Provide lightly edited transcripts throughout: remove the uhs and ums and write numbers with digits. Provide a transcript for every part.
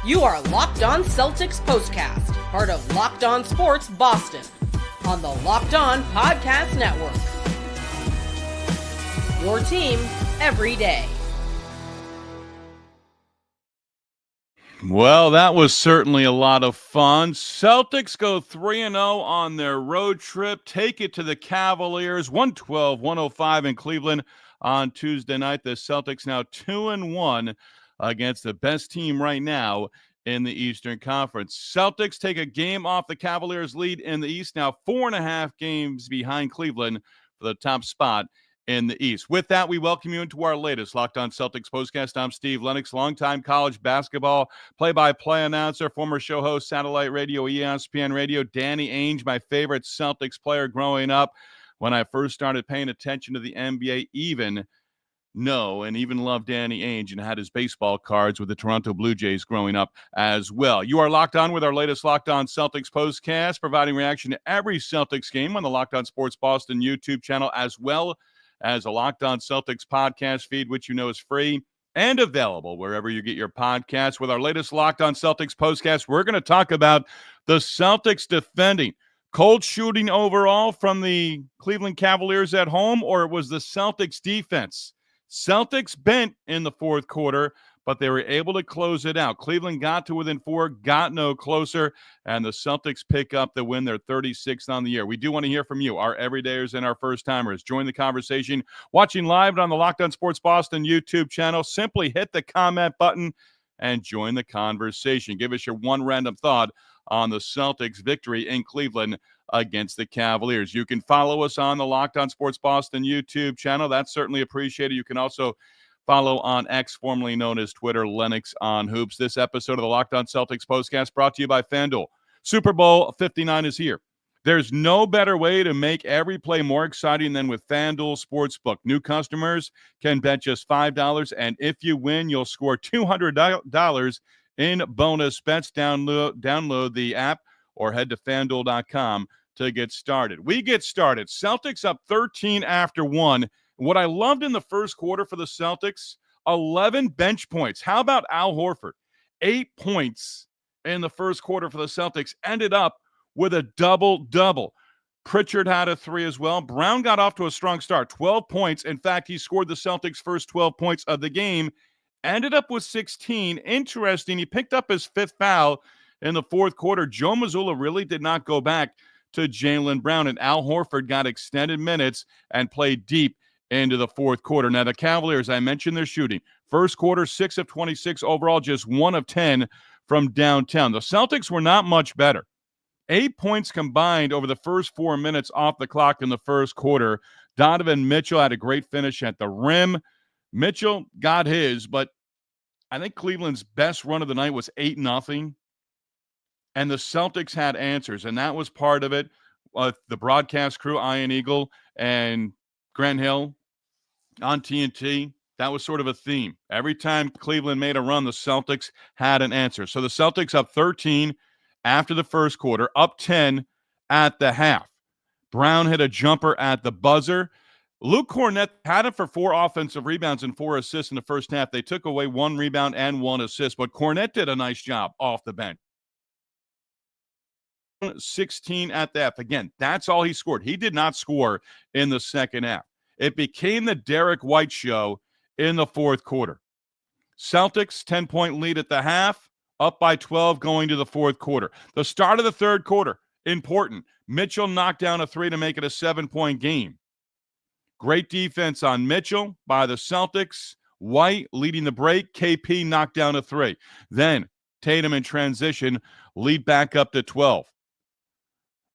You are Locked On Celtics Postcast, part of Locked On Sports Boston, on the Locked On Podcast Network. Your team every day. Well, that was certainly a lot of fun. Celtics go 3-0 on their road trip, take it to the Cavaliers, 112-105 in Cleveland on Tuesday night. The Celtics now 2-1 against the best team right now in the Eastern Conference. Celtics take a game off the Cavaliers' lead in the East, now 4.5 games behind Cleveland for the top spot in the East. With that, we welcome you into our latest Locked On Celtics postcast. I'm Steve Lennox, longtime college basketball play-by-play announcer, former show host, satellite radio, ESPN radio. Danny Ainge, my favorite Celtics player growing up. When I first started paying attention to the NBA, even loved Danny Ainge and had his baseball cards with the Toronto Blue Jays growing up as well. You are locked on with our latest Locked On Celtics postcast, providing reaction to every Celtics game on the Locked On Sports Boston YouTube channel, as well as a Locked On Celtics podcast feed, which you know is free and available wherever you get your podcasts. With our latest Locked On Celtics postcast, we're going to talk about the Celtics defending. Cold shooting overall from the Cleveland Cavaliers at home, or it was the Celtics defense? Celtics bent in the fourth quarter, but they were able to close it out. Cleveland got to within 4, got no closer, and the Celtics pick up the win. They're 36th on the year. We do want to hear from you, our everydayers and our first-timers. Join the conversation. Watching live on the Locked On Sports Boston YouTube channel, simply hit the comment button and join the conversation. Give us your one random thought on the Celtics' victory in Cleveland against the Cavaliers. You can follow us on the Locked On Sports Boston YouTube channel. That's certainly appreciated. You can also follow on X, formerly known as Twitter, Lennox on Hoops. This episode of the Locked On Celtics postcast brought to you by FanDuel. Super Bowl 59 is here. There's no better way to make every play more exciting than with FanDuel Sportsbook. New customers can bet just $5, and if you win, you'll score $200 in bonus bets. Download the app or head to FanDuel.com to get started. We get started. Celtics up 13 after 1. What I loved in the first quarter for the Celtics, 11 bench points. How about Al Horford? 8 points in the first quarter for the Celtics. Ended up with a double-double. Pritchard had a 3 as well. Brown got off to a strong start, 12 points. In fact, he scored the Celtics' first 12 points of the game. Ended up with 16. Interesting, he picked up his 5th foul in the fourth quarter. Joe Mazzulla really did not go back to Jaylen Brown, and Al Horford got extended minutes and played deep into the fourth quarter. Now, the Cavaliers, I mentioned their shooting. First quarter, 6 of 26 overall, just 1 of 10 from downtown. The Celtics were not much better. 8 points combined over the first 4 minutes off the clock in the first quarter. Donovan Mitchell had a great finish at the rim. Mitchell got his, but I think Cleveland's best run of the night was 8-0. And the Celtics had answers, and that was part of it. The broadcast crew, Ian Eagle and Grant Hill on TNT, that was sort of a theme. Every time Cleveland made a run, the Celtics had an answer. So the Celtics up 13 after the first quarter, up 10 at the half. Brown hit a jumper at the buzzer. Luke Kornet had it for 4 offensive rebounds and 4 assists in the first half. They took away 1 rebound and 1 assist, but Kornet did a nice job off the bench. 16 at the half. Again, that's all he scored. He did not score in the second half. It became the Derrick White show in the fourth quarter. Celtics, 10-point lead at the half, up by 12 going to the fourth quarter. The start of the third quarter, important. Mitchell knocked down a 3 to make it a 7-point game. Great defense on Mitchell by the Celtics. White leading the break. KP knocked down a 3. Then Tatum in transition lead back up to 12.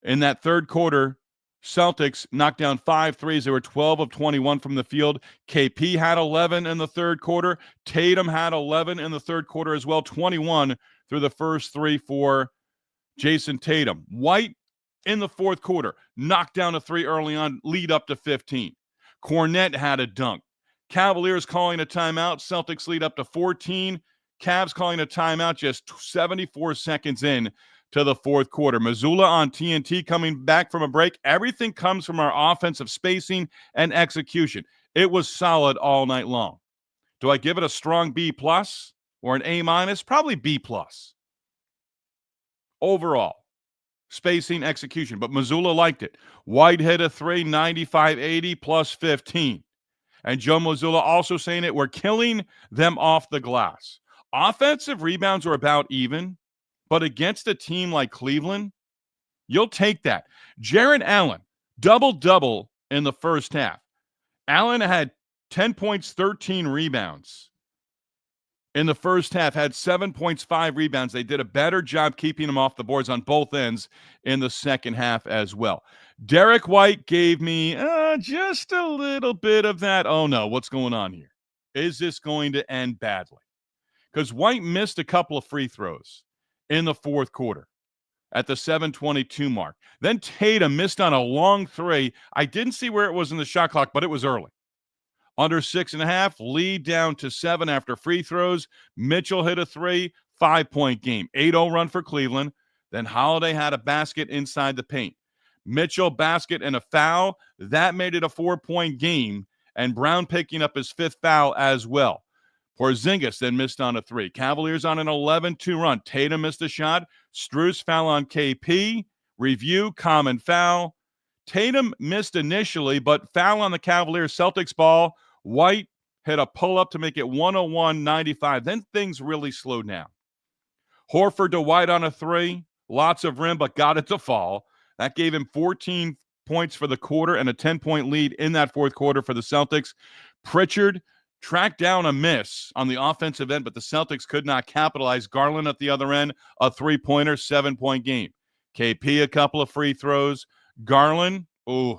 In that third quarter, Celtics knocked down 5 threes. They were 12 of 21 from the field. KP had 11 in the third quarter. Tatum had 11 in the third quarter as well, 21 through the first 3 for Jayson Tatum. White in the fourth quarter knocked down a 3 early on, lead up to 15. Kornet had a dunk. Cavaliers calling a timeout. Celtics lead up to 14. Cavs calling a timeout just 74 seconds in to the fourth quarter. Mazzulla on TNT coming back from a break. Everything comes from our offensive spacing and execution. It was solid all night long. Do I give it a strong B+? or an A-, probably B+. Overall, spacing, execution. But Mazzulla liked it. White hit a 3, 95-80 plus 15. And Joe Mazzulla also saying it, we're killing them off the glass. Offensive rebounds are about even, but against a team like Cleveland, you'll take that. Jarrett Allen, double-double in the first half. Allen had 10 points, 13 rebounds. In the first half, had 7 points, 5 rebounds. They did a better job keeping him off the boards on both ends in the second half as well. Derrick White gave me just a little bit of that. Oh, no, what's going on here? Is this going to end badly? Because White missed a couple of free throws in the fourth quarter at the 7:22 mark. Then Tatum missed on a long 3. I didn't see where it was in the shot clock, but it was early. Under 6.5, lead down to 7 after free throws. Mitchell hit a 3, 5-point game. 8-0 run for Cleveland. Then Holiday had a basket inside the paint. Mitchell basket and a foul. That made it a 4-point game. And Brown picking up his 5th foul as well. Porzingis then missed on a 3. Cavaliers on an 11-2 run. Tatum missed a shot. Strus foul on KP. Review, common foul. Tatum missed initially, but foul on the Cavaliers. Celtics ball. White hit a pull-up to make it 101-95. Then things really slowed down. Horford to White on a 3. Lots of rim, but got it to fall. That gave him 14 points for the quarter and a 10-point lead in that fourth quarter for the Celtics. Pritchard tracked down a miss on the offensive end, but the Celtics could not capitalize. Garland at the other end, a 3-pointer, 7-point game. KP, a couple of free throws. Garland,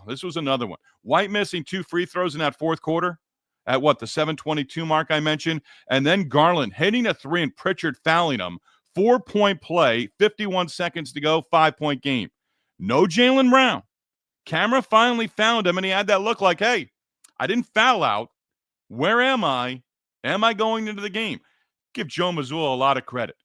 this was another one. White missing 2 free throws in that fourth quarter at the 7:22 mark I mentioned. And then Garland hitting a 3 and Pritchard fouling him. 4-point play, 51 seconds to go, 5-point game. No Jaylen Brown. Camera finally found him, and he had that look like, hey, I didn't foul out. Where am I? Am I going into the game? Give Joe Mazzulla a lot of credit.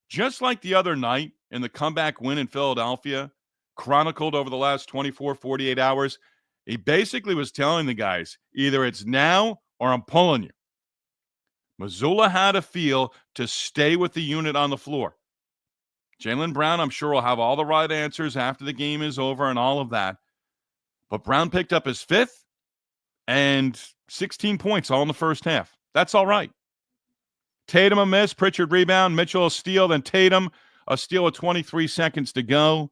Just like the other night in the comeback win in Philadelphia, chronicled over the last 24, 48 hours, he basically was telling the guys, either it's now or I'm pulling you. Mazzulla had a feel to stay with the unit on the floor. Jaylen Brown, I'm sure, will have all the right answers after the game is over and all of that. But Brown picked up his 5th and 16 points all in the first half. That's all right. Tatum a miss, Pritchard rebound, Mitchell a steal, then Tatum a steal with 23 seconds to go.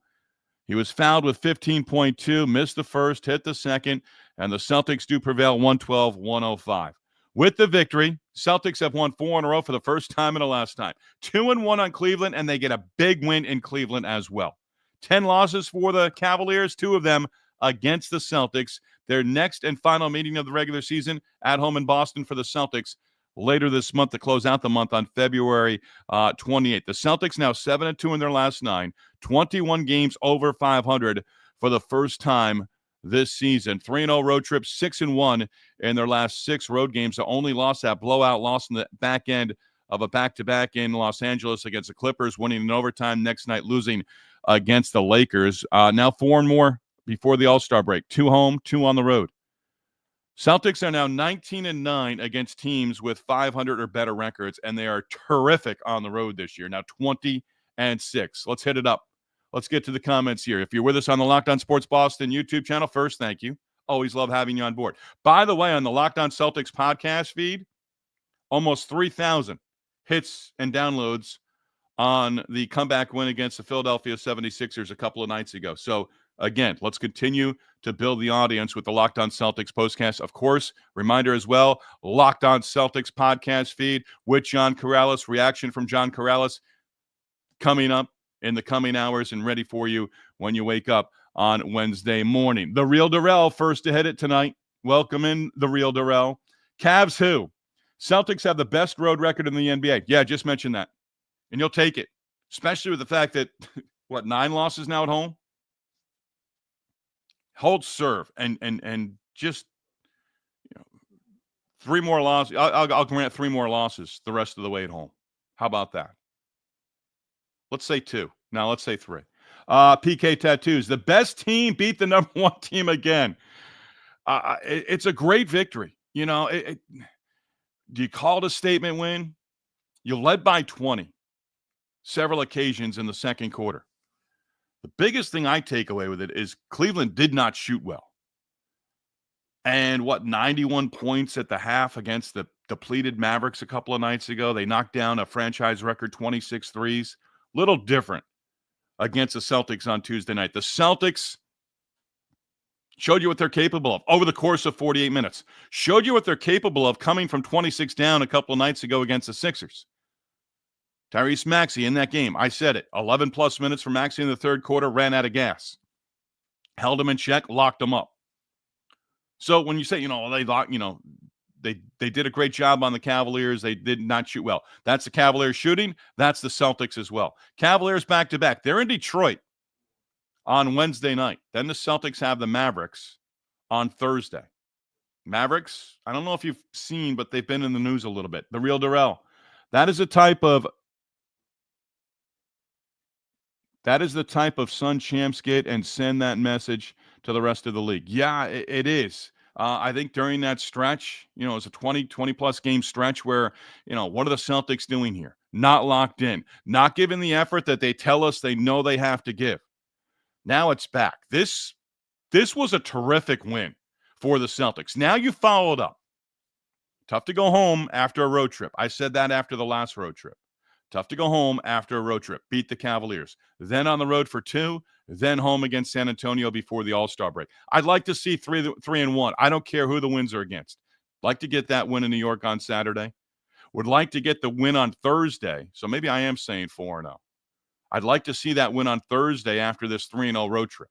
He was fouled with 15.2, missed the first, hit the second, and the Celtics do prevail 112-105. With the victory, Celtics have won 4 in a row for the first time and the last time. 2-1 on Cleveland, and they get a big win in Cleveland as well. 10 losses for the Cavaliers, 2 of them against the Celtics. Their next and final meeting of the regular season at home in Boston for the Celtics later this month to close out the month on February 28th. The Celtics now 7-2 in their last 9, 21 games over 500 for the first time this season. 3-0 road trip, 6-1 in their last 6 road games. The only loss, that blowout loss in the back end of a back-to-back in Los Angeles against the Clippers, winning in overtime, next night losing against the Lakers. Now 4 and more before the All-Star break. 2 home, 2 on the road. Celtics are now 19-9 against teams with 500 or better records, and they are terrific on the road this year. Now 20-6. Let's hit it up. Let's get to the comments here. If you're with us on the Locked On Sports Boston YouTube channel, first, thank you. Always love having you on board. By the way, on the Locked On Celtics podcast feed, almost 3,000 hits and downloads on the comeback win against the Philadelphia 76ers a couple of nights ago. So, again, let's continue to build the audience with the Locked On Celtics postcast. Of course, reminder as well, Locked On Celtics podcast feed with John Corrales. Reaction from John Corrales coming up in the coming hours and ready for you when you wake up on Wednesday morning. The Real Darrell first to hit it tonight. Welcome in, The Real Darrell. Cavs who? Celtics have the best road record in the NBA. Yeah, I just mentioned that. And you'll take it, especially with the fact that, 9 losses now at home? Hold serve and just 3 more losses. I'll grant 3 more losses the rest of the way at home. How about that? Let's say 2. Now let's say 3. PK Tattoos. The best team beat the number 1 team again. It's a great victory. Do you call it a statement win? You led by 20 several occasions in the second quarter. The biggest thing I take away with it is Cleveland did not shoot well. And 91 points at the half against the depleted Mavericks a couple of nights ago. They knocked down a franchise record 26 threes. Little different against the Celtics on Tuesday night. The Celtics showed you what they're capable of over the course of 48 minutes. Showed you what they're capable of coming from 26 down a couple of nights ago against the Sixers. Tyrese Maxey in that game, I said it, 11-plus minutes for Maxey in the third quarter, ran out of gas. Held him in check, locked him up. So when you say, they did a great job on the Cavaliers, they did not shoot well. That's the Cavaliers shooting. That's the Celtics as well. Cavaliers back-to-back. They're in Detroit on Wednesday night. Then the Celtics have the Mavericks on Thursday. Mavericks, I don't know if you've seen, but they've been in the news a little bit. The real Darrell. That is the type of Sun champs get and send that message to the rest of the league. Yeah, it is. I think during that stretch, it's a 20-plus game stretch where, what are the Celtics doing here? Not locked in. Not giving the effort that they tell us they know they have to give. Now it's back. This was a terrific win for the Celtics. Now you followed up. Tough to go home after a road trip. I said that after the last road trip. Tough to go home after a road trip. Beat the Cavaliers. Then on the road for 2. Then home against San Antonio before the All-Star break. I'd like to see 3-1. I don't care who the wins are against. Like to get that win in New York on Saturday. Would like to get the win on Thursday. So maybe I am saying 4-0. I'd like to see that win on Thursday after this 3-0 road trip.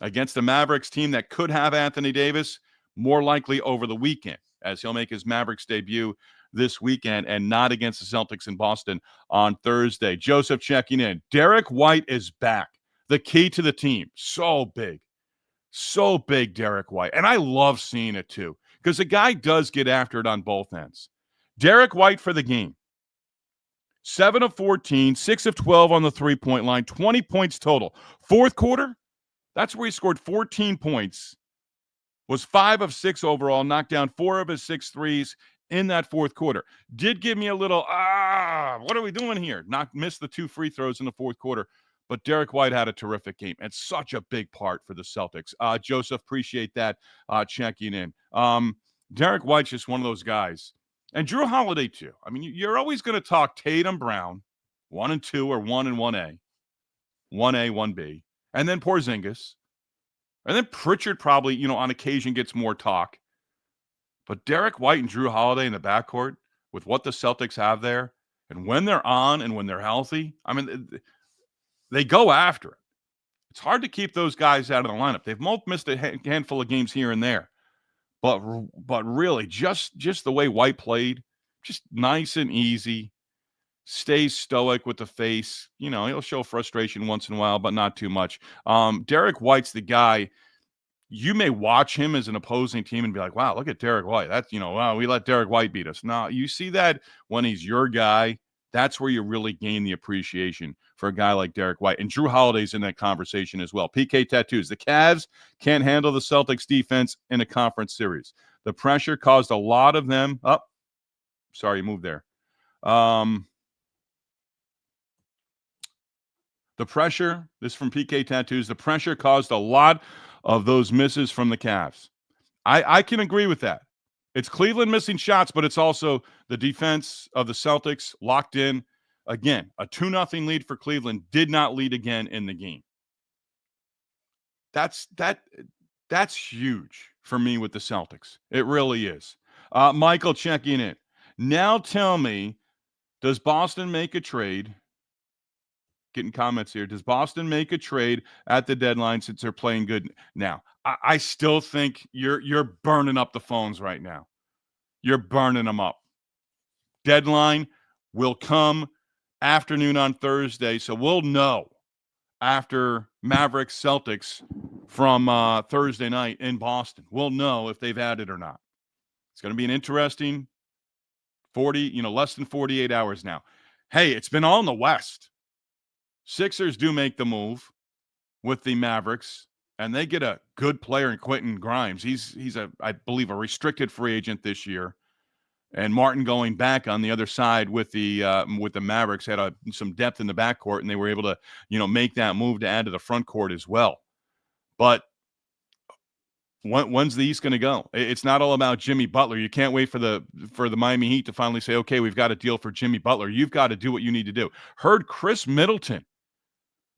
Against the Mavericks team that could have Anthony Davis, more likely over the weekend, as he'll make his Mavericks debut this weekend, and not against the Celtics in Boston on Thursday. Joseph checking in. Derrick White is back. The key to the team. So big. So big, Derrick White. And I love seeing it too, because the guy does get after it on both ends. Derrick White for the game. 7 of 14, 6 of 12 on the three-point line, 20 points total. Fourth quarter, that's where he scored 14 points. Was 5 of 6 overall, knocked down 4 of his 6 threes in that fourth quarter. Did give me a little, what are we doing here? Missed the 2 free throws in the fourth quarter. But Derrick White had a terrific game and such a big part for the Celtics. Joseph, appreciate that checking in. Derrick White's just one of those guys. And Drew Holiday, too. I mean, you're always going to talk Tatum, Brown, 1 and 2 or 1 and 1A. 1A, 1B. And then Porzingis. And then Pritchard probably, on occasion gets more talk. But Derrick White and Drew Holiday in the backcourt with what the Celtics have there, and when they're on and when they're healthy, I mean, they go after it. It's hard to keep those guys out of the lineup. They've both missed a handful of games here and there. But really, just the way White played, just nice and easy, stays stoic with the face. He'll show frustration once in a while, but not too much. Derrick White's the guy. You may watch him as an opposing team and be like, wow, look at Derrick White. That's, wow, we let Derrick White beat us. No, you see that when he's your guy. That's where you really gain the appreciation for a guy like Derrick White. And Drew Holiday's in that conversation as well. PK Tattoos. The Cavs can't handle the Celtics defense in a conference series. The pressure caused a lot of them. Sorry, moved there. The pressure, this is from PK Tattoos, the pressure caused a lot of those misses from the Cavs. I can agree with that. It's Cleveland missing shots, but it's also the defense of the Celtics locked in. Again, a 2-0 lead for Cleveland, did not lead again in the game. That's huge for me with the Celtics. It really is. Michael checking in. Now tell me, does Boston make a trade? Getting comments here. Does Boston make a trade at the deadline since they're playing good now? I still think you're burning up the phones right now. You're burning them up. Deadline will come afternoon on Thursday, so we'll know after Mavericks Celtics from Thursday night in Boston. We'll know if they've had it or not. It's going to be an interesting less than 48 hours now. Hey, it's been all in the West. Sixers do make the move with the Mavericks, and they get a good player in Quentin Grimes. He's I believe, a restricted free agent this year. And Martin going back on the other side with the Mavericks had some depth in the backcourt, and they were able to, make that move to add to the front court as well. But when's the East going to go? It's not all about Jimmy Butler. You can't wait for the Miami Heat to finally say, okay, we've got a deal for Jimmy Butler. You've got to do what you need to do. Heard Chris Middleton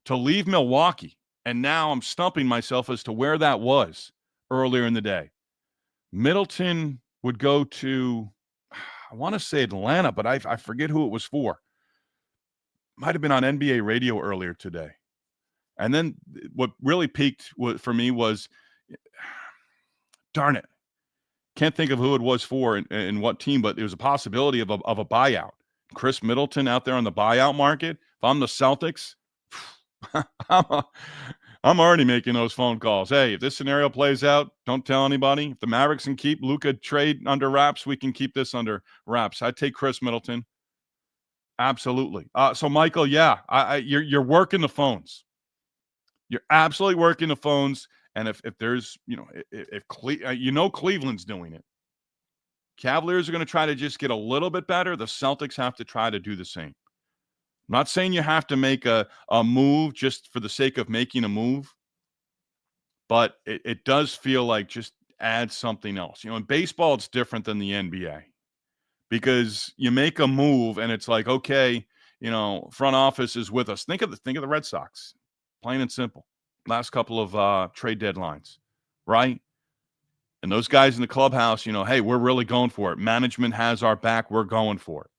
to leave Milwaukee, and now I'm stumping myself as to where that was earlier in the day. Middleton would go to, I want to say Atlanta, but I forget who it was for. Might have been on NBA radio earlier today. And then what really peaked for me was, darn it, can't think of who it was for and what team, but there was a possibility of a buyout. Chris Middleton out there on the buyout market. If I'm the Celtics, I'm already making those phone calls. Hey, if this scenario plays out, don't tell anybody. If the Mavericks can keep Luka trade under wraps, we can keep this under wraps. I'd take Chris Middleton. Absolutely. So, Michael, yeah, you're working the phones. You're absolutely working the phones. And if there's, if Cleveland's doing it, Cavaliers are going to try to just get a little bit better. The Celtics have to try to do the same. I'm not saying you have to make a move just for the sake of making a move, but it does feel like just add something else. In baseball, it's different than the NBA because you make a move and it's like, okay, front office is with us. Think of the Red Sox, plain and simple. Last couple of trade deadlines, right? And those guys in the clubhouse, hey, we're really going for it. Management has our back. We're going for it.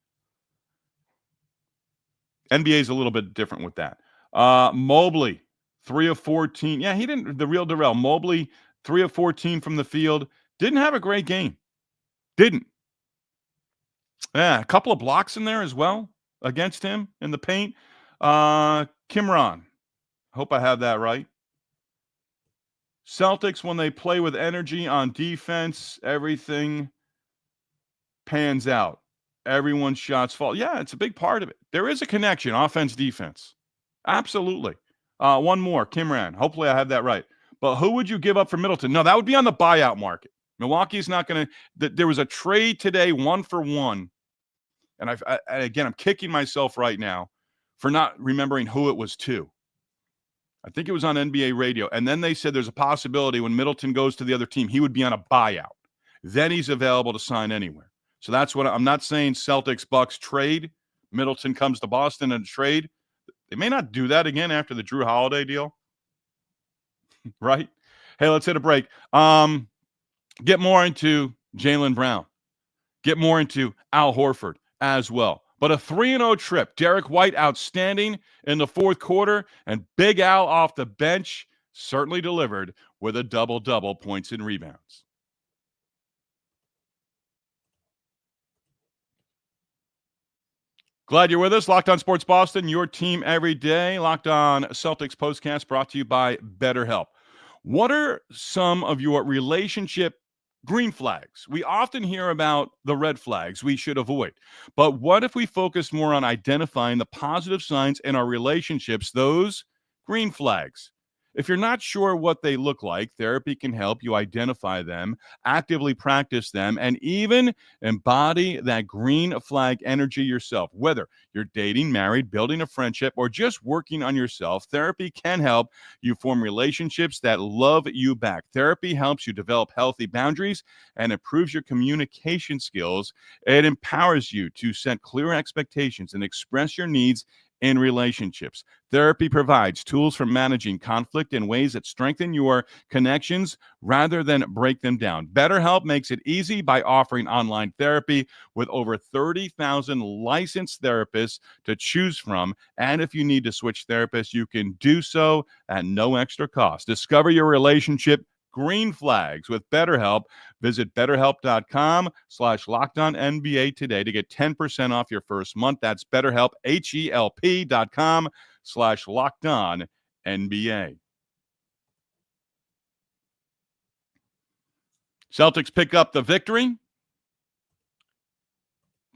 NBA is a little bit different with that. Mobley, 3 of 14. Yeah, he didn't. The real Darrell. Mobley, 3 of 14 from the field. Didn't have a great game. Didn't. Yeah, a couple of blocks in there as well against him in the paint. Kimron. Hope I have that right. Celtics, when they play with energy on defense, everything pans out. Everyone's shots fall. Yeah, it's a big part of it. There is a connection, offense, defense. Absolutely. One more, Kimran. Hopefully I have that right. But who would you give up for Middleton? No, that would be on the buyout market. Milwaukee's not going to – there was a trade today, 1-for-1. And again, I'm kicking myself right now for not remembering who it was to. I think it was on NBA radio. And then they said there's a possibility when Middleton goes to the other team, he would be on a buyout. Then he's available to sign anywhere. So that's what I'm not saying Celtics Bucks trade. Middleton comes to Boston and trade. They may not do that again after the Drew Holiday deal. Right? Hey, let's hit a break. Get more into Jaylen Brown. Get more into Al Horford as well. But a 3-0 trip. Derrick White outstanding in the fourth quarter, and Big Al off the bench certainly delivered with a double-double, points and rebounds. Glad you're with us. Locked On Sports Boston, your team every day. Locked On Celtics Postcast brought to you by BetterHelp. What are some of your relationship green flags? We often hear about the red flags we should avoid. But what if we focus more on identifying the positive signs in our relationships, those green flags? If you're not sure what they look like, therapy can help you identify them, actively practice them, and even embody that green flag energy yourself. Whether you're dating, married, building a friendship, or just working on yourself, therapy can help you form relationships that love you back. Therapy helps you develop healthy boundaries and improves your communication skills. It empowers you to set clear expectations and express your needs in relationships. Therapy provides tools for managing conflict in ways that strengthen your connections rather than break them down. BetterHelp makes it easy by offering online therapy with over 30,000 licensed therapists to choose from. And if you need to switch therapists, you can do so at no extra cost. Discover your relationship green flags with BetterHelp. Visit BetterHelp.com/LockedOnNBA today to get 10% off your first month. That's BetterHelp, HELP.com/LockedOnNBA. Celtics pick up the victory.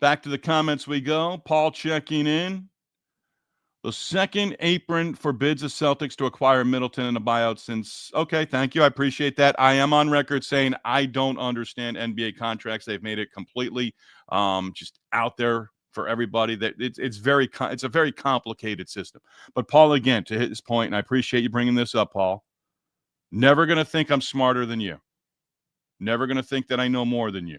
Back to the comments we go. Paul checking in. The second apron forbids the Celtics to acquire Middleton in a buyout since, okay, thank you. I appreciate that. I am on record saying I don't understand NBA contracts. They've made it completely just out there for everybody. That it's a very complicated system. But Paul, again, to his point, and I appreciate you bringing this up, Paul, never going to think I'm smarter than you. Never going to think that I know more than you.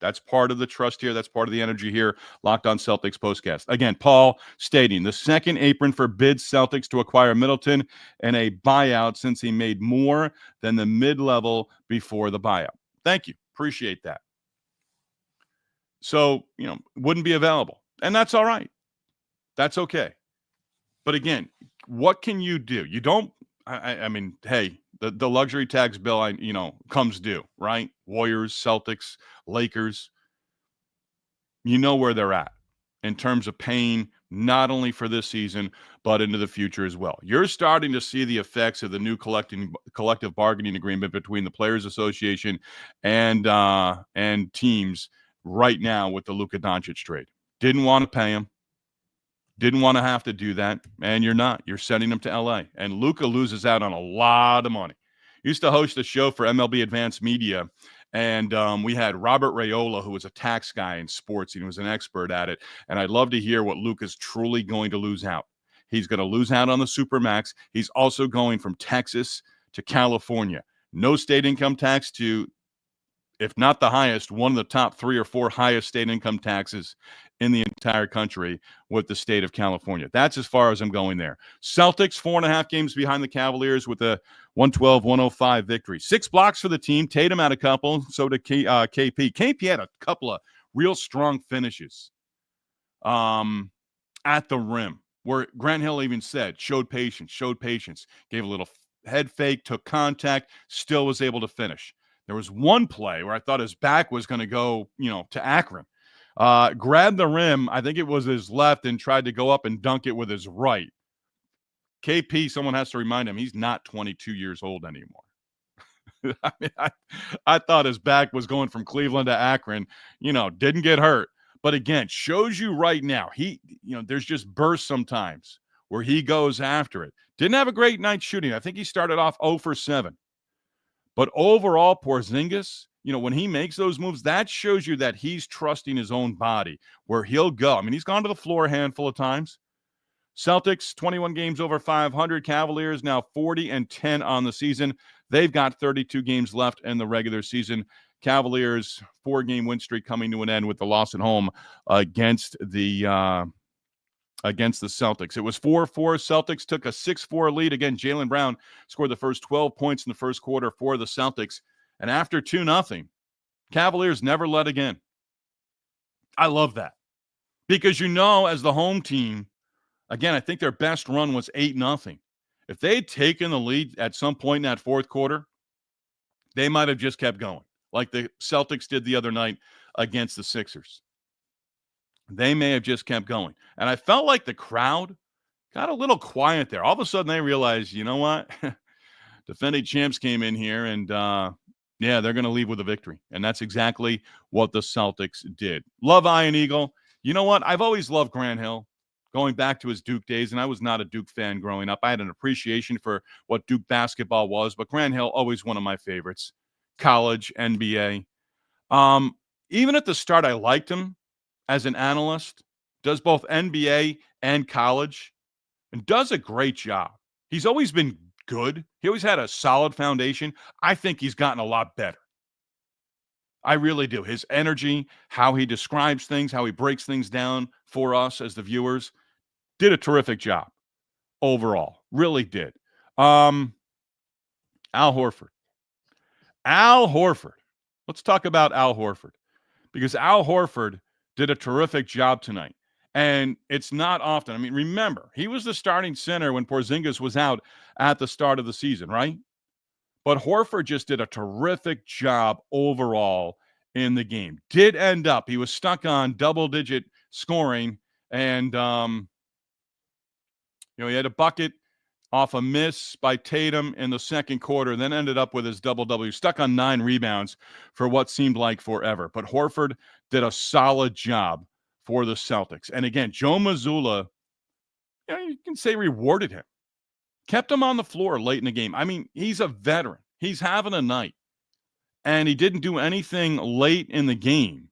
That's part of the trust here. That's part of the energy here. Locked on Celtics postcast. Again, Paul stating the second apron forbids Celtics to acquire Middleton in a buyout since he made more than the mid-level before the buyout. Thank you. Appreciate that. So, wouldn't be available. And that's all right. That's okay. But again, what can you do? You don't, I mean, hey, the luxury tax bill, comes due, right? Warriors, Celtics, Lakers, you know where they're at in terms of paying not only for this season, but into the future as well. You're starting to see the effects of the new collective bargaining agreement between the Players Association and teams right now with the Luka Doncic trade. Didn't want to pay him. Didn't want to have to do that, and you're not. You're sending him to L.A., and Luka loses out on a lot of money. Used to host a show for MLB Advanced Media, and we had Robert Raiola, who was a tax guy in sports, and he was an expert at it, and I'd love to hear what Luka's truly going to lose out. He's going to lose out on the Supermax. He's also going from Texas to California. No state income tax to, if not the highest, one of the top 3 or 4 highest state income taxes in the entire country with the state of California. That's as far as I'm going there. Celtics, 4.5 games behind the Cavaliers with a 112-105 victory. 6 blocks for the team. Tatum had a couple. So did KP. KP had a couple of real strong finishes at the rim, where Grant Hill even said, showed patience, gave a little head fake, took contact, still was able to finish. There was one play where I thought his back was going to go, to Akron. Grabbed the rim, I think it was his left, and tried to go up and dunk it with his right. KP, someone has to remind him, he's not 22 years old anymore. I thought his back was going from Cleveland to Akron, didn't get hurt. But again, shows you right now, there's just bursts sometimes where he goes after it. Didn't have a great night shooting. I think he started off 0 for 7. But overall, Porzingis, when he makes those moves, that shows you that he's trusting his own body, where he'll go. I mean, he's gone to the floor a handful of times. Celtics, 21 games over 500. Cavaliers now 40-10 on the season. They've got 32 games left in the regular season. Cavaliers, 4-game win streak coming to an end with the loss at home against the Celtics. It was 4-4. Celtics took a 6-4 lead. Again, Jaylen Brown scored the first 12 points in the first quarter for the Celtics. And after 2-0, Cavaliers never led again. I love that. Because as the home team, again, I think their best run was 8-0. If they had taken the lead at some point in that fourth quarter, they might have just kept going, like the Celtics did the other night against the Sixers. They may have just kept going. And I felt like the crowd got a little quiet there. All of a sudden, they realized, you know what? Defending champs came in here, and they're going to leave with a victory. And that's exactly what the Celtics did. Love Iron Eagle. You know what? I've always loved Grant Hill, going back to his Duke days, and I was not a Duke fan growing up. I had an appreciation for what Duke basketball was, but Grant Hill, always one of my favorites. College, NBA. Even at the start, I liked him as an analyst. Does both NBA and college, and does a great job. He's always been good. He always had a solid foundation. I think he's gotten a lot better. I really do. His energy, how he describes things, how he breaks things down for us as the viewers, did a terrific job overall. Really did. Al Horford. Let's talk about Al Horford, because Al Horford did a terrific job tonight. And it's not often. I mean, remember, he was the starting center when Porzingis was out at the start of the season, right? But Horford just did a terrific job overall in the game. Did end up, he was stuck on double-digit scoring, and, he had a bucket off a miss by Tatum in the second quarter, then ended up with his double-double. Stuck on 9 rebounds for what seemed like forever. But Horford did a solid job for the Celtics. And again, Joe Mazzulla you can say rewarded him. Kept him on the floor late in the game. I mean, he's a veteran. He's having a night. And he didn't do anything late in the game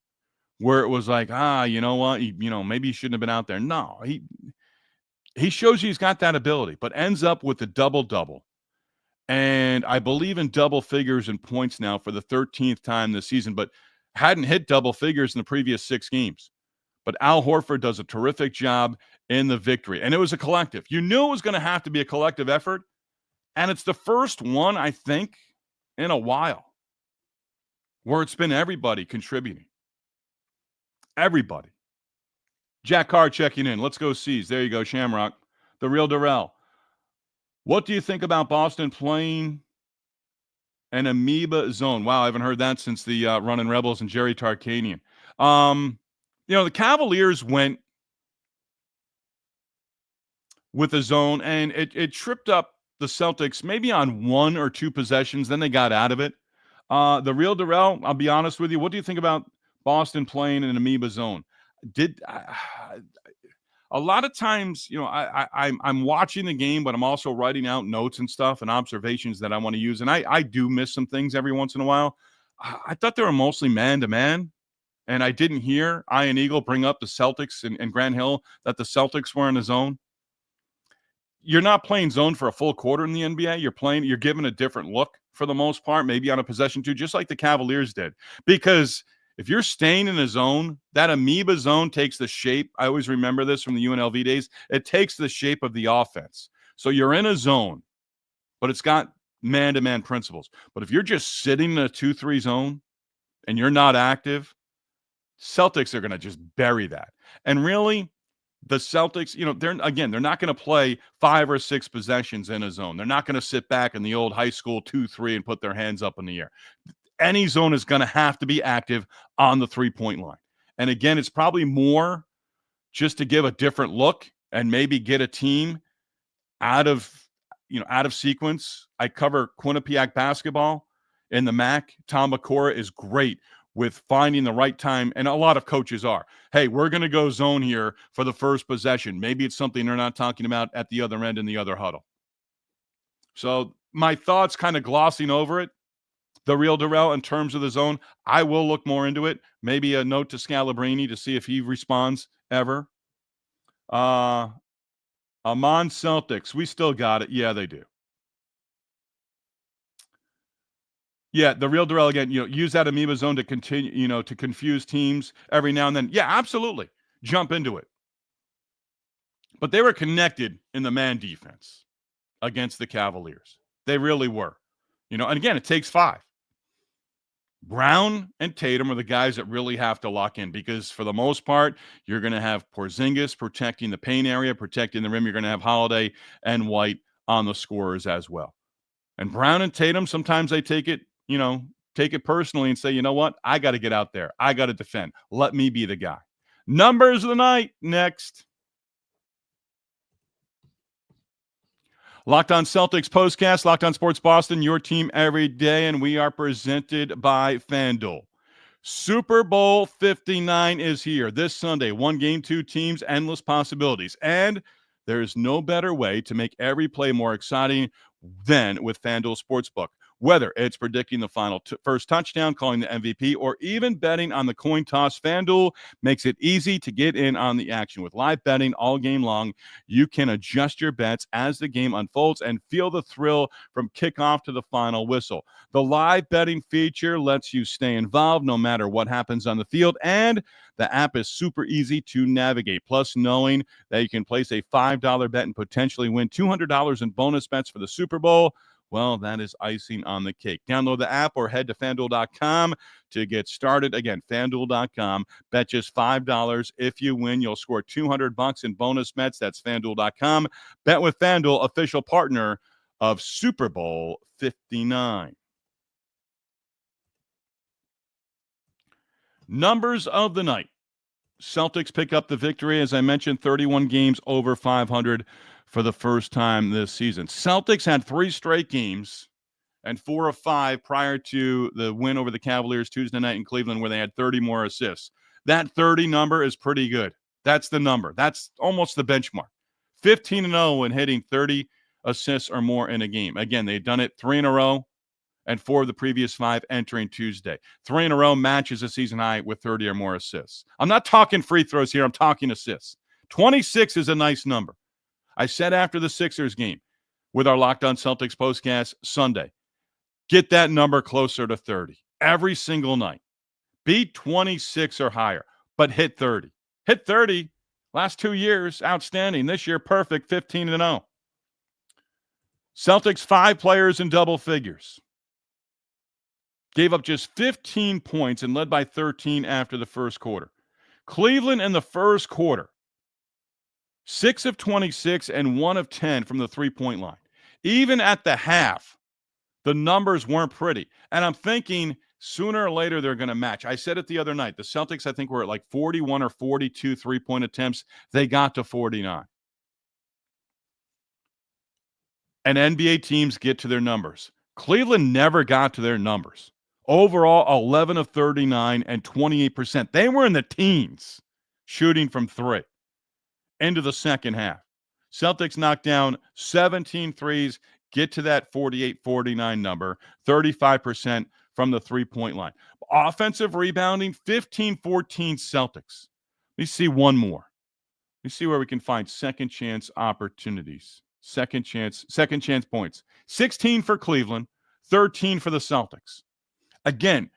where it was like, you know what, maybe he shouldn't have been out there. No, he shows you he's got that ability, but ends up with the double-double. And I believe in double figures in points now for the 13th time this season, but hadn't hit double figures in the previous 6 games. But Al Horford does a terrific job in the victory. And it was a collective. You knew it was going to have to be a collective effort. And it's the first one, I think, in a while where it's been everybody contributing. Everybody. Jack Carr checking in. Let's go C's. There you go, Shamrock. The real Darrell. What do you think about Boston playing an amoeba zone? Wow, I haven't heard that since the Runnin' Rebels and Jerry Tarkanian. The Cavaliers went with a zone, and it tripped up the Celtics maybe on 1 or 2 possessions. Then they got out of it. The real Darrell, I'll be honest with you. What do you think about Boston playing in an amoeba zone? A lot of times, I'm watching the game, but I'm also writing out notes and stuff and observations that I want to use. And I do miss some things every once in a while. I thought they were mostly man-to-man. And I didn't hear Ian Eagle bring up the Celtics and Grant Hill that the Celtics were in the zone. You're not playing zone for a full quarter in the NBA. You're given a different look for the most part, maybe on a possession too, just like the Cavaliers did. Because if you're staying in a zone, that amoeba zone takes the shape. I always remember this from the UNLV days. It takes the shape of the offense. So you're in a zone, but it's got man-to-man principles. But if you're just sitting in a 2-3 zone and you're not active, Celtics are going to just bury that. And really, the Celtics, they're not going to play 5 or 6 possessions in a zone. They're not going to sit back in the old high school 2-3 and put their hands up in the air. Any zone is going to have to be active on the 3-point line. And again, it's probably more just to give a different look and maybe get a team out of sequence. I cover Quinnipiac basketball in the MAC. Tom McCora is great with finding the right time, and a lot of coaches are. Hey, we're going to go zone here for the first possession. Maybe it's something they're not talking about at the other end in the other huddle. So my thoughts kind of glossing over it. The real Darrell in terms of the zone, I will look more into it. Maybe a note to Scalabrini to see if he responds ever. Amon Celtics, we still got it. Yeah, they do. Yeah, the real Darrell again, use that amoeba zone to continue, to confuse teams every now and then. Yeah, absolutely. Jump into it. But they were connected in the man defense against the Cavaliers. They really were. And again, it takes 5. Brown and Tatum are the guys that really have to lock in because for the most part, you're going to have Porzingis protecting the paint area, protecting the rim. You're going to have Holiday and White on the scorers as well. And Brown and Tatum, sometimes they take it personally and say, you know what? I got to get out there. I got to defend. Let me be the guy. Numbers of the night next. Locked On Celtics postcast, Locked On Sports Boston, your team every day, and we are presented by FanDuel. Super Bowl 59 is here this Sunday. 1 game, 2 teams, endless possibilities. And there's no better way to make every play more exciting than with FanDuel Sportsbook. Whether it's predicting the final first touchdown, calling the MVP, or even betting on the coin toss, FanDuel makes it easy to get in on the action. With live betting all game long, you can adjust your bets as the game unfolds and feel the thrill from kickoff to the final whistle. The live betting feature lets you stay involved no matter what happens on the field, and the app is super easy to navigate. Plus, knowing that you can place a $5 bet and potentially win $200 in bonus bets for the Super Bowl, well, that is icing on the cake. Download the app or head to FanDuel.com to get started. Again, FanDuel.com. Bet just $5. If you win, you'll score $200 in bonus bets. That's FanDuel.com. Bet with FanDuel, official partner of Super Bowl 59. Numbers of the night. Celtics pick up the victory. As I mentioned, 31 games over 500 for the first time this season. Celtics had 3 straight games and 4 of 5 prior to the win over the Cavaliers Tuesday night in Cleveland where they had 30 more assists. That 30 number is pretty good. That's the number. That's almost the benchmark. 15-0 when hitting 30 assists or more in a game. Again, they've done it 3 in a row and 4 of the previous 5 entering Tuesday. 3 in a row matches a season high with 30 or more assists. I'm not talking free throws here. I'm talking assists. 26 is a nice number. I said after the Sixers game with our Locked On Celtics postcast Sunday, get that number closer to 30 every single night. Beat 26 or higher, but hit 30. Hit 30. Last 2 years, outstanding. This year, perfect, 15-0. Celtics, 5 players in double figures. Gave up just 15 points and led by 13 after the first quarter. Cleveland in the first quarter, 6 of 26 and 1 of 10 from the three-point line. Even at the half, the numbers weren't pretty. And I'm thinking sooner or later they're going to match. I said it the other night. The Celtics, I think, were at like 41 or 42 three-point attempts. They got to 49. And NBA teams get to their numbers. Cleveland never got to their numbers. Overall, 11 of 39 and 28%. They were in the teens shooting from 3 into the second half. Celtics knocked down 17 threes, get to that 48-49 number, 35% from the three-point line. Offensive rebounding, 15-14 Celtics. Let me see one more. Let me see where we can find second chance opportunities. Second chance points. 16 for Cleveland, 13 for the Celtics. Again,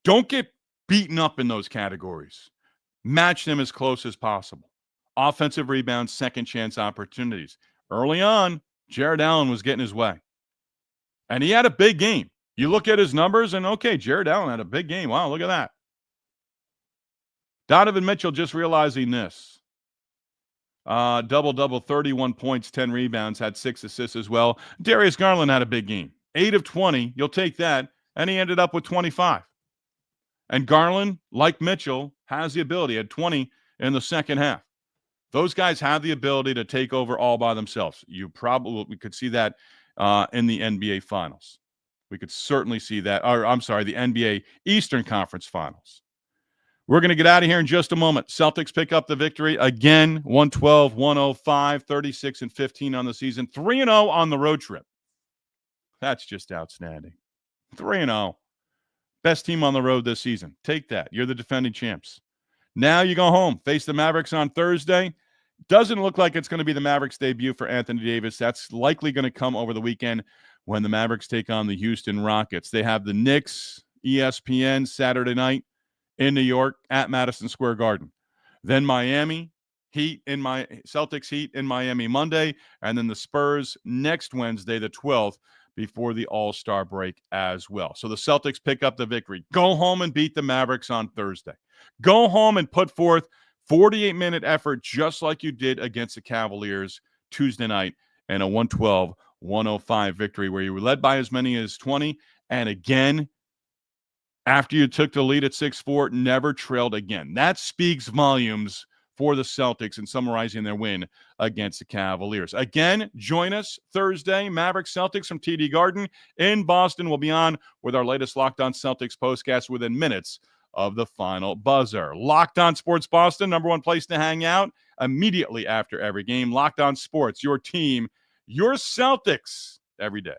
don't get beaten up in those categories. Match them as close as possible. Offensive rebounds, second chance opportunities. Early on, Jarrett Allen was getting his way. And he had a big game. You look at his numbers and, okay, Jarrett Allen had a big game. Wow, look at that. Donovan Mitchell just realizing this. Double-double, 31 points, 10 rebounds, had 6 assists as well. Darius Garland had a big game. 8 of 20, you'll take that. And he ended up with 25. And Garland, like Mitchell, has the ability, had 20 in the second half. Those guys have the ability to take over all by themselves. We could see that in the NBA Finals. We could certainly see that. The NBA Eastern Conference Finals. We're going to get out of here in just a moment. Celtics pick up the victory again, 112-105, 36-15 on the season, 3-0 on the road trip. That's just outstanding. 3-0. Best team on the road this season. Take that. You're the defending champs. Now you go home. Face the Mavericks on Thursday. Doesn't look like it's going to be the Mavericks' debut for Anthony Davis. That's likely going to come over the weekend when the Mavericks take on the Houston Rockets. They have the Knicks, ESPN, Saturday night in New York at Madison Square Garden. Then Celtics Heat in Miami Monday, and then the Spurs next Wednesday, the 12th, before the All-Star break as well. So the Celtics pick up the victory. Go home and beat the Mavericks on Thursday. Go home and put forth 48-minute effort just like you did against the Cavaliers Tuesday night in a 112-105 victory where you were led by as many as 20. And again, after you took the lead at 6-4, never trailed again. That speaks volumes for the Celtics in summarizing their win against the Cavaliers. Again, join us Thursday, Mavericks Celtics from TD Garden in Boston. We'll be on with our latest Locked On Celtics postcast within minutes of the final buzzer. Locked On Sports Boston, number one place to hang out immediately after every game. Locked On Sports, your team, your Celtics every day.